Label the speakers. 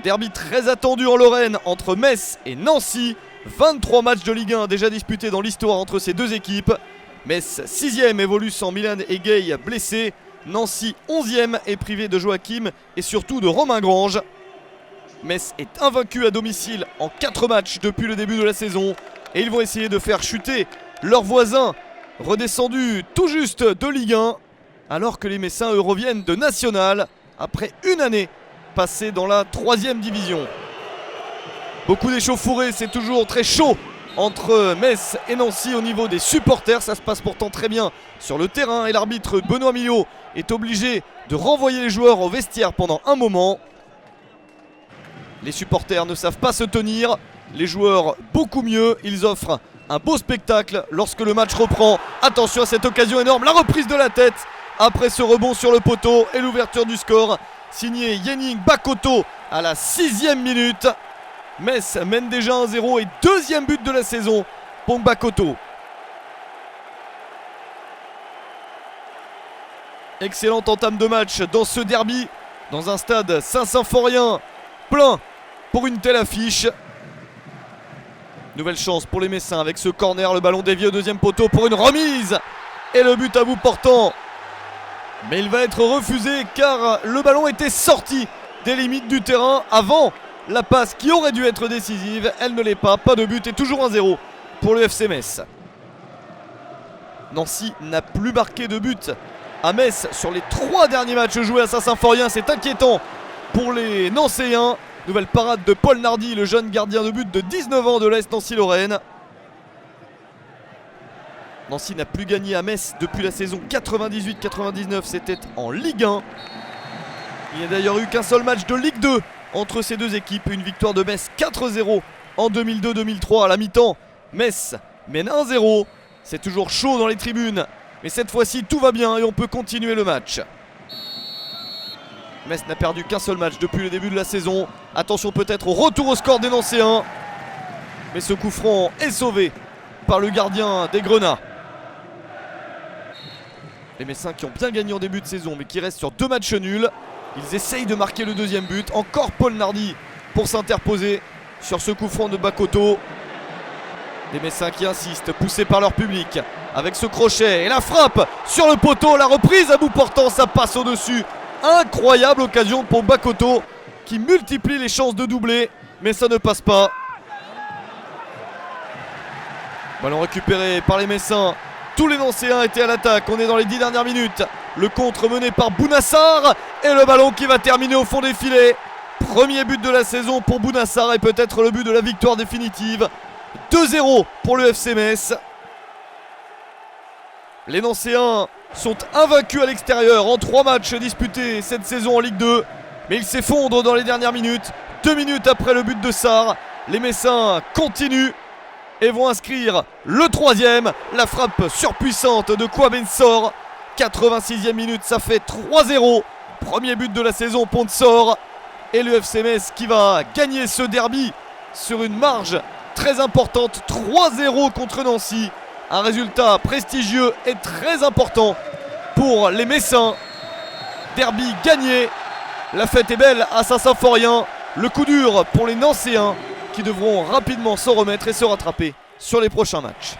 Speaker 1: Derby très attendu en Lorraine entre Metz et Nancy. 23 matchs de Ligue 1 déjà disputés dans l'histoire entre ces deux équipes. Metz 6ème évolue sans Milan et Gay blessés. Nancy 11ème est privé de Joachim et surtout de Romain Grange. Metz est invaincu à domicile en 4 matchs depuis le début de la saison. Et ils vont essayer de faire chuter leurs voisins redescendus tout juste de Ligue 1. Alors que les Messins eux reviennent de National après une année passée dans la 3ème division. Beaucoup d'échauffourées, c'est toujours très chaud entre Metz et Nancy au niveau des supporters. Ça se passe pourtant très bien sur le terrain et l'arbitre Benoît Millot est obligé de renvoyer les joueurs au vestiaire pendant un moment. Les supporters ne savent pas se tenir, les joueurs beaucoup mieux. Ils offrent un beau spectacle lorsque le match reprend. Attention à cette occasion énorme, la reprise de la tête après ce rebond sur le poteau et l'ouverture du score signé Yenning Bakoto à la 6ème minute. Metz mène déjà 1-0 et deuxième but de la saison pour Bakoto. Excellente entame de match dans ce derby, dans un stade Saint-Symphorien plein pour une telle affiche. Nouvelle chance pour les Messins avec ce corner, le ballon dévié au deuxième poteau pour une remise et le but à bout portant. Mais il va être refusé car le ballon était sorti des limites du terrain avant la passe qui aurait dû être décisive. Elle ne l'est pas, pas de but et toujours 1-0 pour le FC Metz. Nancy n'a plus marqué de but à Metz sur les 3 derniers matchs joués à Saint-Symphorien. C'est inquiétant pour les Nancéens. Nouvelle parade de Paul Nardi, le jeune gardien de but de 19 ans de l'Est Nancy-Lorraine. Nancy n'a plus gagné à Metz depuis la saison 98-99, c'était en Ligue 1. Il n'y a d'ailleurs eu qu'un seul match de Ligue 2 entre ces deux équipes. Une victoire de Metz 4-0 en 2002-2003 à la mi-temps. Metz mène 1-0. C'est toujours chaud dans les tribunes. Mais cette fois-ci tout va bien et on peut continuer le match. Metz n'a perdu qu'un seul match depuis le début de la saison. Attention peut-être au retour au score des Nancéens. Mais ce coup franc est sauvé par le gardien des Grenats. Les Messins qui ont bien gagné en début de saison mais qui restent sur 2 matchs nuls. Ils essayent de marquer le deuxième but. Encore Paul Nardi pour s'interposer sur ce coup franc de Bakoto. Les Messins qui insistent, poussés par leur public. Avec ce crochet et la frappe sur le poteau. La reprise à bout portant, ça passe au-dessus. Incroyable occasion pour Bakoto qui multiplie les chances de doubler. Mais ça ne passe pas. Ballon récupéré par les Messins. Tous les Nancéens étaient à l'attaque. On est dans les 10 dernières minutes. Le contre mené par Bounassar. Et le ballon qui va terminer au fond des filets. Premier but de la saison pour Bounassar et peut-être le but de la victoire définitive. 2-0 pour le FC Metz. Les Nancéens sont invaincus à l'extérieur en 3 matchs disputés cette saison en Ligue 2. Mais ils s'effondrent dans les dernières minutes. 2 minutes après le but de Sarr. Les Messins continuent et vont inscrire le 3ème. La frappe surpuissante de Kwabensor. 86e minute, ça fait 3-0. Premier but de la saison pour Nsor. Et le FC Metz qui va gagner ce derby sur une marge très importante. 3-0 contre Nancy. Un résultat prestigieux et très important pour les Messins. Derby gagné. La fête est belle à Saint-Symphorien. Le coup dur pour les Nancéens qui devront rapidement s'en remettre et se rattraper sur les prochains matchs.